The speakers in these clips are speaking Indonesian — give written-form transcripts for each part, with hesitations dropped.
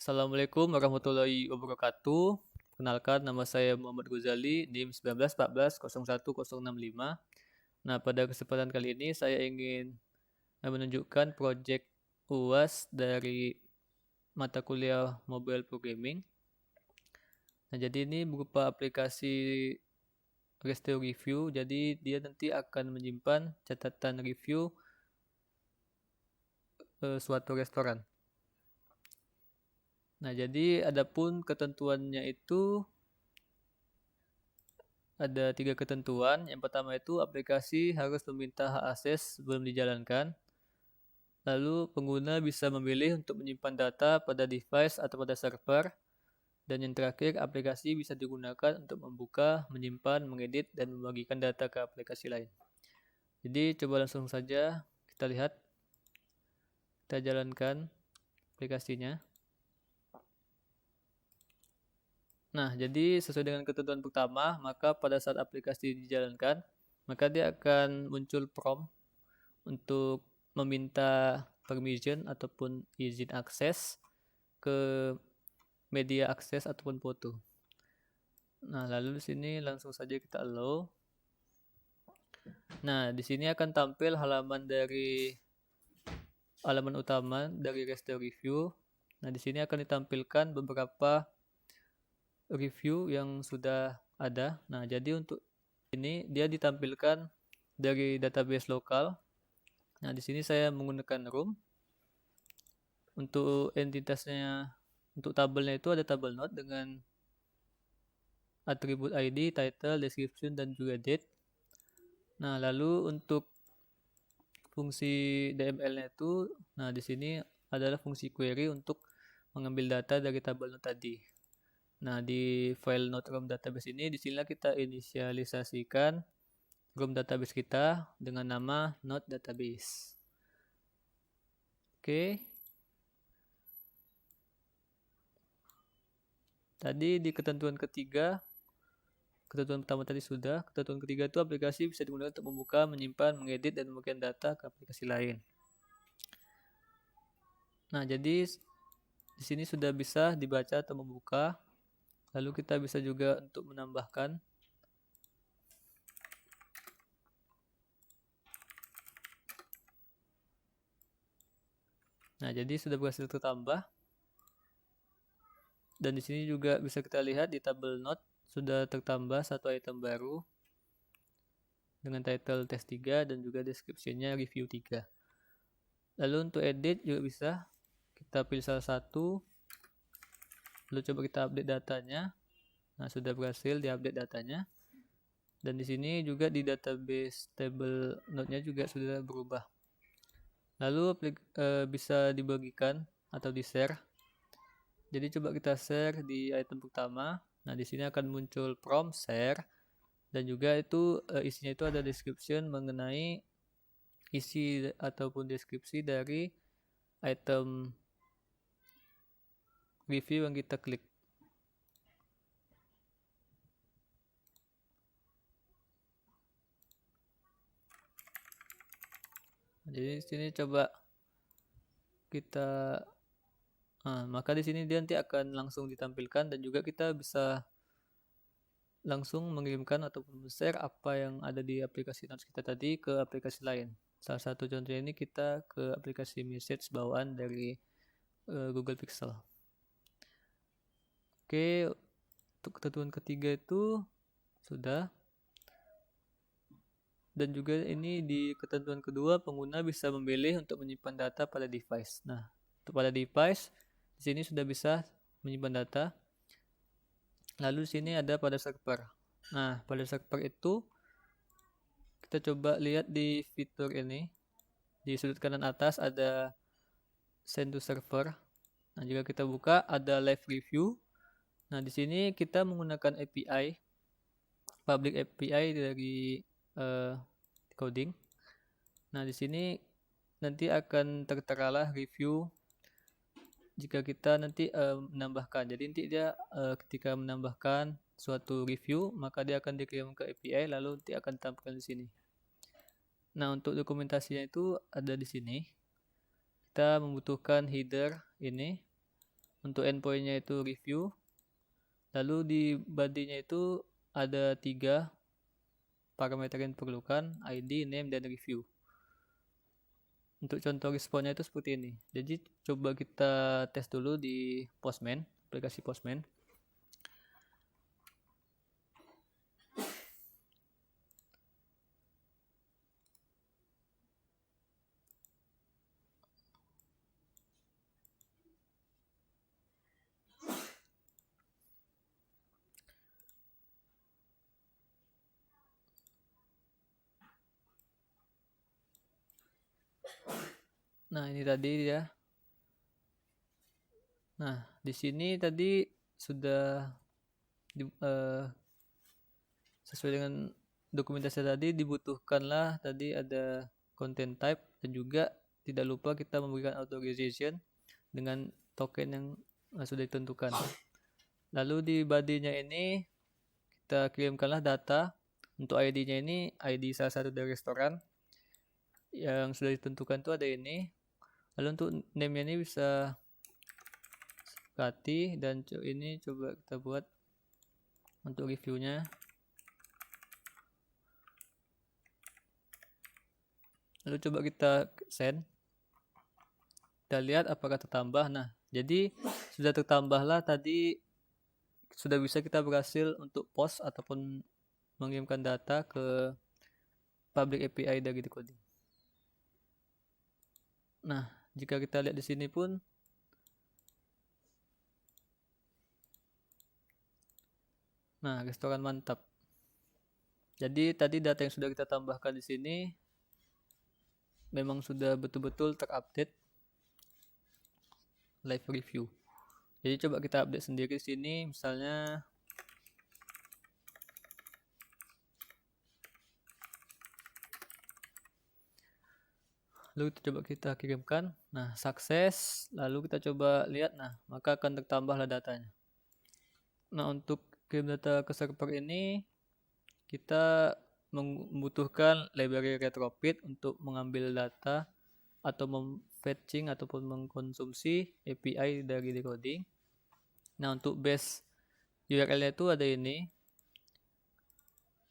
Assalamualaikum warahmatullahi wabarakatuh. Kenalkan, nama saya Muhammad Ghazali, NIM 1914-01065. Nah, pada kesempatan kali ini saya ingin menunjukkan proyek UAS dari mata kuliah Mobile Programming. Nah, jadi ini berupa aplikasi Resto Review. Jadi dia nanti akan menyimpan catatan review suatu restoran. Nah, jadi adapun ketentuannya itu ada 3 ketentuan. Yang pertama itu aplikasi harus meminta hak akses sebelum dijalankan. Lalu pengguna bisa memilih untuk menyimpan data pada device atau pada server. Dan yang terakhir, aplikasi bisa digunakan untuk membuka, menyimpan, mengedit, dan membagikan data ke aplikasi lain. Jadi coba langsung saja kita lihat. Kita jalankan aplikasinya. Nah, jadi sesuai dengan ketentuan pertama, maka pada saat aplikasi dijalankan, maka dia akan muncul prompt untuk meminta permission ataupun izin akses ke media akses ataupun foto. Nah, lalu di sini langsung saja kita allow. Nah, di sini akan tampil halaman utama dari Resto Review. Nah, di sini akan ditampilkan beberapa review yang sudah ada. Nah, jadi untuk ini dia ditampilkan dari database lokal. Nah, di sini saya menggunakan room. Untuk entitasnya, untuk tabelnya itu ada tabel note dengan atribut ID, title, description, dan juga date. Nah, lalu untuk fungsi DML-nya itu, nah di sini adalah fungsi query untuk mengambil data dari tabel note tadi. Nah, di file note room database ini, disinilah kita inisialisasikan room database kita dengan nama note database. Oke. Tadi di ketentuan ketiga, ketentuan pertama tadi sudah, ketentuan ketiga itu aplikasi bisa digunakan untuk membuka, menyimpan, mengedit, dan membagikan data ke aplikasi lain. Nah, jadi di sini sudah bisa dibaca atau membuka. Lalu kita bisa juga untuk menambahkan. Nah, jadi sudah berhasil tertambah. Dan di sini juga bisa kita lihat di tabel note sudah tertambah satu item baru dengan title test 3 dan juga deskripsinya review 3. Lalu untuk edit juga bisa. Kita pilih salah satu. Lalu coba kita update datanya. Nah, sudah berhasil diupdate datanya. Dan di sini juga di database table note-nya juga sudah berubah. Lalu bisa dibagikan atau di-share. Jadi coba kita share di item pertama. Nah, di sini akan muncul prompt share dan juga itu isinya itu ada description mengenai isi ataupun deskripsi dari item review yang kita klik. Jadi di sini coba kita maka di sini dia nanti akan langsung ditampilkan dan juga kita bisa langsung mengirimkan ataupun share apa yang ada di aplikasi Notes kita tadi ke aplikasi lain. Salah satu contohnya ini kita ke aplikasi message bawaan dari Google Pixel. Oke, untuk ketentuan ketiga itu sudah. Dan juga ini di ketentuan kedua pengguna bisa memilih untuk menyimpan data pada device. Nah, untuk pada device di sini sudah bisa menyimpan data. Lalu di sini ada pada server. Nah, pada server itu kita coba lihat di fitur ini. Di sudut kanan atas ada send to server. Nah, jika kita buka ada live review. Nah, di sini kita menggunakan API, public API dari coding. Nah, di sini nanti akan terteralah review jika kita nanti menambahkan. Jadi nanti dia ketika menambahkan suatu review, maka dia akan dikirim ke API lalu nanti akan tampilkan di sini. Nah, untuk dokumentasinya itu ada di sini. Kita membutuhkan header ini. Untuk endpointnya itu review. Lalu di body-nya itu ada 3 parameter yang diperlukan, ID, name, dan review. Untuk contoh responnya itu seperti ini. Jadi coba kita tes dulu di Postman, aplikasi Postman. Nah, ini tadi dia. Nah, di sini tadi sudah sesuai dengan dokumentasi tadi dibutuhkanlah tadi ada content type dan juga tidak lupa kita memberikan authorization dengan token yang sudah ditentukan. Lalu di body-nya ini kita kirimkanlah data. Untuk ID-nya ini ID salah satu dari restoran yang sudah ditentukan itu ada ini. Lalu untuk name-nya ini bisa Kati, dan ini coba kita buat untuk reviewnya. Lalu coba kita send. Kita lihat apakah tertambah. Nah, jadi sudah tertambahlah tadi, sudah bisa kita berhasil untuk post ataupun mengirimkan data ke public API dari Decoding. Nah, jika kita lihat di sini pun nah, restoran mantap. Jadi tadi data yang sudah kita tambahkan di sini memang sudah betul-betul terupdate live review. Jadi coba kita update sendiri di sini, misalnya lalu coba kita kirimkan. Nah, sukses. Lalu kita coba lihat. Nah, maka akan tertambahlah datanya. Nah, untuk kirim data ke server ini kita membutuhkan library retrofit untuk mengambil data atau memfetching ataupun mengkonsumsi API dari Decoding. Nah, untuk base URL-nya itu ada ini.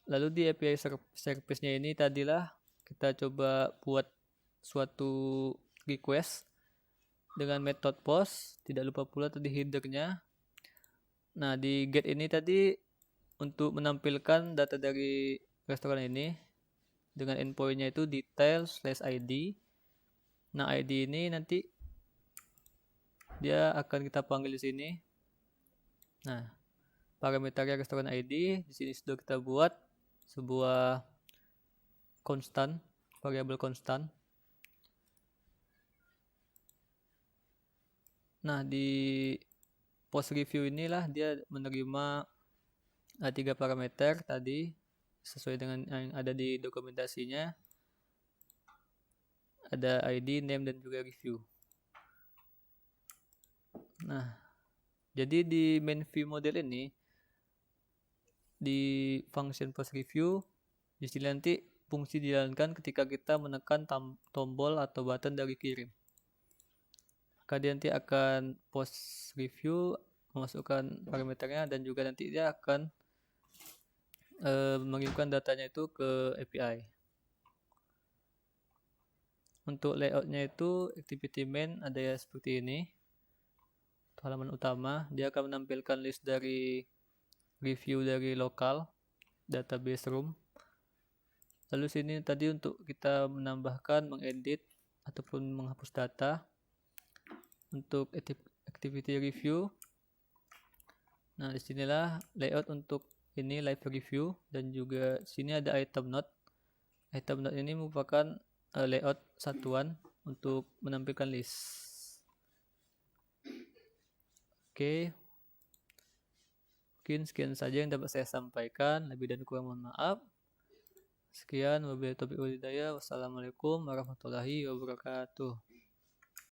Lalu di API service-nya ini tadilah kita coba buat suatu request dengan metode post, tidak lupa pula tadi header-nya. Nah, di get ini tadi untuk menampilkan data dari restoran ini dengan endpoint-nya itu detail/id. Nah, ID ini nanti dia akan kita panggil di sini. Nah, parameternya restoran ID di sini sudah kita buat sebuah konstan, variabel konstan. Nah, di post review inilah dia menerima 3 parameter tadi sesuai dengan yang ada di dokumentasinya. Ada ID, name, dan juga review. Nah, jadi di main view model ini di function post review di sini nanti fungsi dijalankan ketika kita menekan tombol atau button dari kirim. Maka dia nanti akan post review, memasukkan parameternya, dan juga nanti dia akan mengirimkan datanya itu ke API. Untuk layoutnya itu activity main ada ya seperti ini. Untuk halaman utama dia akan menampilkan list dari review dari lokal database room. Lalu sini tadi untuk kita menambahkan, mengedit ataupun menghapus data. Untuk activity review, nah disinilah layout untuk ini live review, dan juga sini ada item note. Item note ini merupakan layout satuan untuk menampilkan list. Oke, mungkin sekian saja yang dapat saya sampaikan. Lebih dan kurang mohon maaf. Sekian, wabillahi taufiq wal hidayah. Wassalamualaikum warahmatullahi wabarakatuh.